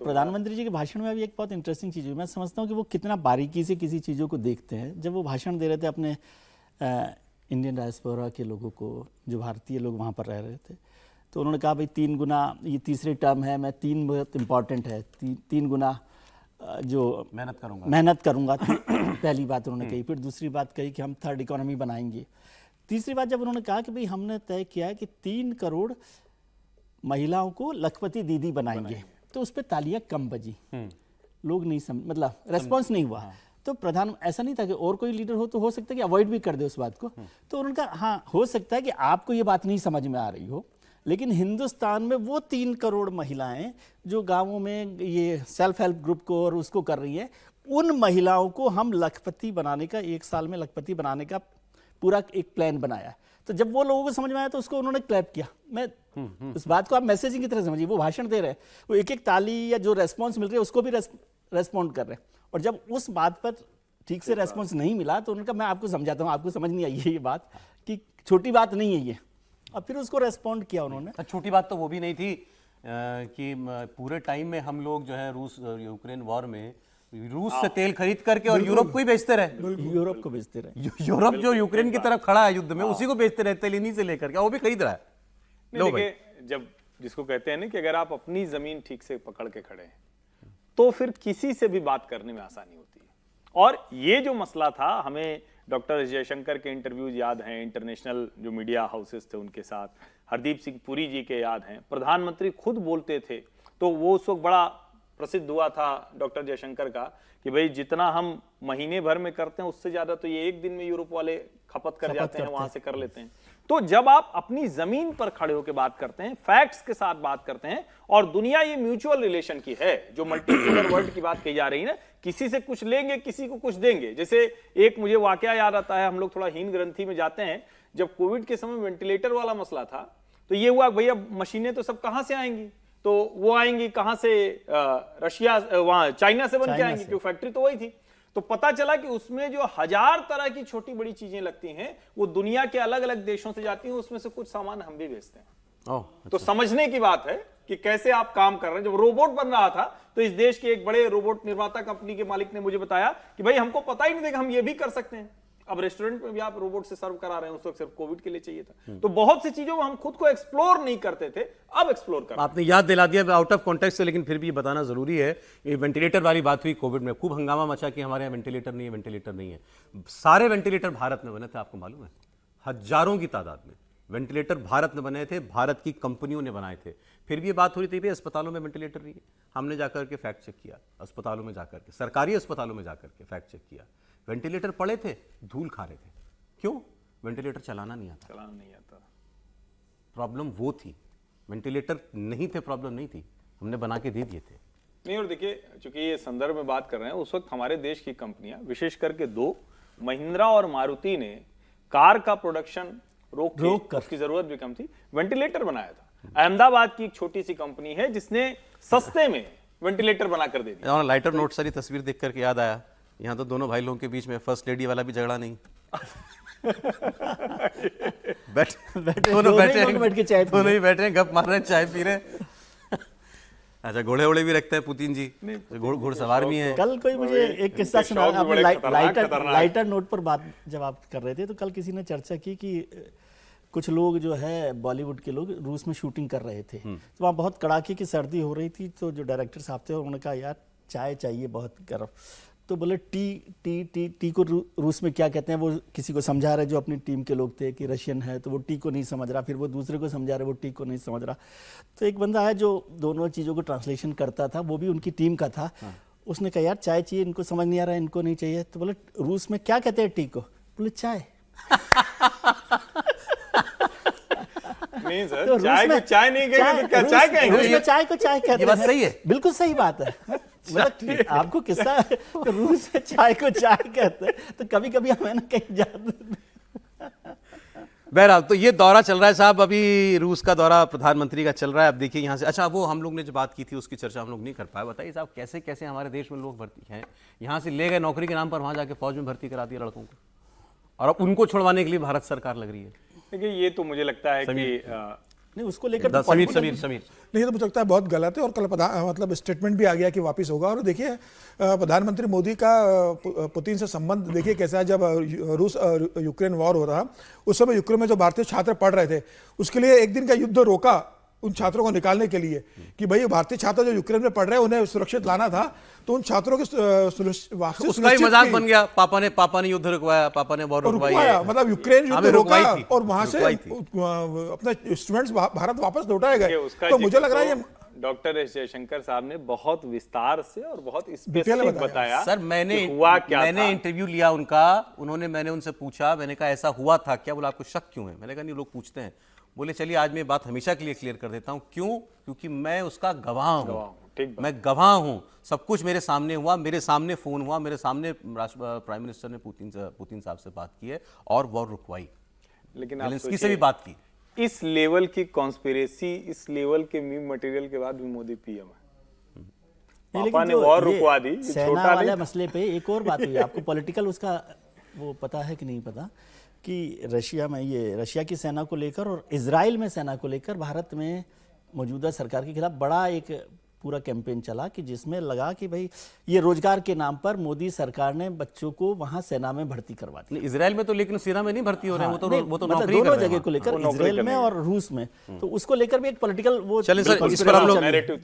प्रधानमंत्री जी के भाषण में अभी एक बहुत इंटरेस्टिंग चीज़ हुई। मैं समझता हूँ कि वो कितना बारीकी से किसी चीज़ों को देखते हैं। जब वो भाषण दे रहे थे अपने इंडियन डायस्पोरा के लोगों को, जो भारतीय लोग वहाँ पर रह रहे थे, तो उन्होंने कहा भाई 3 गुना, ये तीसरी टर्म है, मैं 3 बहुत इम्पॉर्टेंट है, 3 गुना जो मेहनत करूँगा पहली बात उन्होंने कही। फिर दूसरी बात कही कि हम थर्ड इकोनॉमी बनाएंगे। तीसरी बात जब उन्होंने कहा कि भाई हमने तय किया है कि 3 करोड़ महिलाओं को लखपति दीदी बनाएंगे, तो उस पर तालियां कम बजी, लोग नहीं मतलब रेस्पॉन्स नहीं हुआ। तो प्रधान ऐसा नहीं था कि और कोई लीडर हो तो हो सकता है कि अवॉइड भी कर दे उस बात को। तो उनका हाँ, हो सकता है कि आपको ये बात नहीं समझ में आ रही हो, लेकिन हिंदुस्तान में वो 3 करोड़ महिलाएं जो गांवों में ये सेल्फ हेल्प ग्रुप को और उसको कर रही है, उन महिलाओं को हम लखपति बनाने का, 1 साल में लखपति बनाने का पूरा एक प्लान बनाया। तो जब वो लोगों को समझ में आया तो उसको उन्होंने क्लैप किया। मैं उस बात को आप मैसेजिंग की तरह समझिए, वो भाषण दे रहे हैं, वो एक एक ताली या जो रेस्पॉन्स मिल रही है उसको भी रेस्पॉन्ड कर रहे हैं। और जब उस बात पर ठीक से रेस्पॉन्स नहीं मिला तो उन्होंने कहा मैं आपको समझाता हूँ, आपको समझ नहीं आई है ये बात कि छोटी बात नहीं है ये। और फिर उसको रेस्पॉन्ड किया उन्होंने। छोटी बात तो वो भी नहीं थी कि पूरे टाइम में हम लोग जो है रूस यूक्रेन वॉर में रूस से तेल खरीद करके और यूरोप को ही बेचते रहे, यूरोप को बेचते रहे। यूरोप जो यूक्रेन की तरफ खड़ा है युद्ध में उसी को बेचते रहे, तेल इन्हीं से लेकर के वो भी खरीद रहा है। देखिए, जब जिसको कहते हैं ना कि अगर आप अपनी जमीन ठीक से पकड़ के खड़े हैं तो फिर किसी से भी बात करने में आसानी होती है। और ये जो मसला था, हमें डॉक्टर जयशंकर के इंटरव्यूज याद हैं, इंटरनेशनल जो मीडिया हाउसेस थे उनके साथ, हरदीप सिंह पुरी जी के याद हैं, प्रधानमंत्री खुद बोलते थे। तो वो उस वक्त बड़ा प्रसिद्ध हुआ था डॉक्टर जयशंकर का कि भाई जितना हम महीने भर में करते हैं उससे ज्यादा तो ये एक दिन में यूरोप वाले खपत कर जाते हैं, वहां से कर लेते हैं। तो जब आप अपनी जमीन पर खड़े होकर बात करते हैं, फैक्ट्स के साथ बात करते हैं, और दुनिया ये म्यूचुअल रिलेशन की है, जो मल्टीपोलर वर्ल्ड की बात कही जा रही है ना, किसी से कुछ लेंगे किसी को कुछ देंगे। जैसे एक मुझे वाकया याद आता है, हम लोग थोड़ा हीन ग्रंथि में जाते हैं, जब कोविड के समय वेंटिलेटर वाला मसला था तो ये हुआ भैया मशीनें तो सब कहां से आएंगी, तो वो आएंगी कहां से, रशिया वहां चाइना से बन के आएंगी, क्योंकि फैक्ट्री तो वही थी। तो पता चला कि उसमें जो 1000 तरह की छोटी बड़ी चीजें लगती हैं वो दुनिया के अलग अलग देशों से जाती हैं, उसमें से कुछ सामान हम भी भेजते हैं। तो समझने की बात है कि कैसे आप काम कर रहे हैं। जब रोबोट बन रहा था तो इस देश के एक बड़े रोबोट निर्माता कंपनी के मालिक ने मुझे बताया कि भाई हमको पता ही नहीं था कि हम ये भी कर सकते हैं। अब रेस्टोरेंट में भी आप रोबोट से सर्व करा रहे हैं, उस वक्त सिर्फ कोविड के लिए चाहिए था। तो बहुत सी चीजों में हम खुद को एक्सप्लोर नहीं करते थे, अब एक्सप्लोर कर। आपने याद दिला दिया आउट ऑफ कॉन्टेक्स्ट से, लेकिन फिर भी ये बताना जरूरी है। ये वेंटिलेटर वाली बात हुई कोविड में, खूब हंगामा मचा कि हमारे यहाँ वेंटिलेटर नहीं है, वेंटिलेटर नहीं है। सारे वेंटिलेटर भारत में बने थे, आपको मालूम है, हजारों की तादाद में वेंटिलेटर भारत में बने थे, भारत की कंपनियों ने बनाए थे। फिर भी ये बात हो रही थी भाई अस्पतालों में वेंटिलेटर नहीं है। हमने जाकर के फैक्ट चेक किया, अस्पतालों में जाकर के, सरकारी अस्पतालों में जाकर के फैक्ट चेक किया, वेंटिलेटर पड़े थे, धूल खा रहे थे। क्यों? वेंटिलेटर चलाना नहीं आता। प्रॉब्लम वो थी, वेंटिलेटर नहीं थे, प्रॉब्लम नहीं थी, हमने बना के दे दिए थे। नहीं, और देखिए, चूंकि ये संदर्भ में बात कर रहे हैं, उस वक्त हमारे देश की कंपनियां, विशेष करके 2, महिंद्रा और मारुति ने कार का प्रोडक्शन रोक उसकी जरूरत भी कम थी, वेंटिलेटर बनाया था। अहमदाबाद की एक छोटी सी कंपनी है जिसने सस्ते में वेंटिलेटर बनाकर दे दिया। लाइटर नोट सारी तस्वीर देख करके याद आया, यहाँ तो दोनों भाई लोगों के बीच में फर्स्ट लेडी वाला भी झगड़ा नहीं। दोनों ही बैठे हैं, गप मार रहे हैं, चाय पी रहे हैं। अच्छा, घोड़े वोड़े भी रखते हैं पुतिन जी, घोड़सवार भी हैं। कल कोई मुझे एक किस्सा सुना, लाइटर नोट पर बात जब आप कर रहे थे तो कल किसी ने चर्चा की कि कुछ लोग जो है बॉलीवुड के लोग रूस में शूटिंग कर रहे थे, तो वहाँ बहुत कड़ाके की सर्दी हो रही थी। तो जो डायरेक्टर साहब थे उन्होंने कहा यार चाय चाहिए बहुत गर्म, तो बोले टी को रूस में क्या कहते हैं, वो किसी को समझा रहे जो अपनी टीम के लोग थे कि रशियन है, तो वो टी को नहीं समझ रहा, फिर वो दूसरे को समझा रहे, वो टी को नहीं समझ रहा। तो एक बंदा है जो दोनों चीज़ों को ट्रांसलेशन करता था, वो भी उनकी टीम का था। उसने कहा यार चाय चाहिए, इनको समझ नहीं आ रहा है, इनको नहीं चाहिए। तो बोले रूस में क्या कहते हैं टी को? बोले चाय। नहीं सर, तो चाय को चाय नहीं कहेंगे तो क्या चाय कहेंगे? रूस में चाय को चाय कहते हैं। ये बात सही है, बिल्कुल सही बात है। मतलब आपको किस्सा, तो रूस में चाय को चाय कहते हैं, तो कभी कभी हमें ना कहीं जाते। बहरहाल तो ये दौरा चल रहा है साहब, अभी रूस का दौरा प्रधानमंत्री का चल रहा है। अब देखिए यहाँ से, अच्छा वो हम लोग ने जो बात की थी उसकी चर्चा हम लोग नहीं कर पाए। बताइए साहब, कैसे कैसे हमारे देश में लोग भर्ती हैं, यहाँ से ले गए नौकरी के नाम पर, वहाँ जाके फौज में भर्ती करा दिया लड़कों को, और अब उनको छुड़वाने के लिए भारत सरकार लग रही है। देखिए, ये तो मुझे लगता है कि नहीं, उसको लेकर तो समीर political- समीर समीर नहीं, ये तो मुझे लगता है बहुत गलत है। और कल मतलब स्टेटमेंट भी आ गया कि वापस होगा। और देखिए प्रधानमंत्री मोदी का पुतिन से संबंध देखिए कैसा है। जब रूस यूक्रेन वॉर हो रहा, उस समय यूक्रेन में जो भारतीय छात्र पढ़ रहे थे, उसके लिए एक दिन का युद्ध रोका उन छात्रों को निकालने के लिए कि भाई भारतीय छात्र जो यूक्रेन में पढ़ रहे हैं उन्हें सुरक्षित लाना था। तो उन छात्रों की वापसी उसका ही मजाक बन गया। पापा ने युद्ध रुकवाया, पापा ने वॉर रुकवाई है। रुकवाया, मतलब यूक्रेन युद्ध हमें रोका रुकवाई थी, और वहां से रुकवाई थी। अपने स्टूडेंट्स भारत वापस लौटाए गए। उसका तो मुझे लग रहा है ये डॉक्टर एस जयशंकर साहब ने बहुत विस्तार से और बहुत डिटेल स्पेसिफिक में बताया। सर मैंने कि हुआ क्या था। इंटरव्यू लिया उनका, मैंने उनसे पूछा, मैंने कहा ऐसा हुआ था क्या? बोला आपको शक क्यों है? मैंने कहा नहीं, लोग पूछते हैं। बोले चलिए आज मैं बात हमेशा के लिए क्लियर कर देता हूं। क्यों? क्योंकि मैं उसका गवाह हूं। ठीक बात। मैं गवाह हूं, सब कुछ मेरे सामने हुआ, मेरे सामने फोन हुआ, मेरे सामने प्राइम मिनिस्टर ने पुतिन साहब से बात की है और वॉर रुकवाई, लेकिन आप जेलेंस्की से सोचिए, भी बात की। इस लेवल की कॉन्स्पिरेसी, इस लेवल के मीम मटेरियल के बाद भी मोदी पीएम है। नहीं, पापा लेकिन ने जो वॉर ये रुकवा दी, ये सेना छोटा वाले नहीं। मसले पे एक और बात हुई। आपको पॉलिटिकल उसका वो पता है कि नहीं पता कि रशिया की सेना को लेकर और इजराइल में सेना को लेकर भारत में मौजूदा सरकार के खिलाफ बड़ा एक पूरा कैंपेन चला कि जिसमें लगा कि भाई ये रोजगार के नाम पर मोदी सरकार ने बच्चों को वहां सेना में भर्ती करवा दिया। इजराइल में तो लेकिन सेना में नहीं भर्ती हो रहे हैं, वो तो नहीं, वो तो मतलब नौकरी कर दोनों रहे हैं जगह को लेकर, वो नौकरी इजराइल करने में और रूस में, तो उसको लेकर भी एक पॉलिटिकल वो चलें सर, इस पर हम लोग नैरेटिव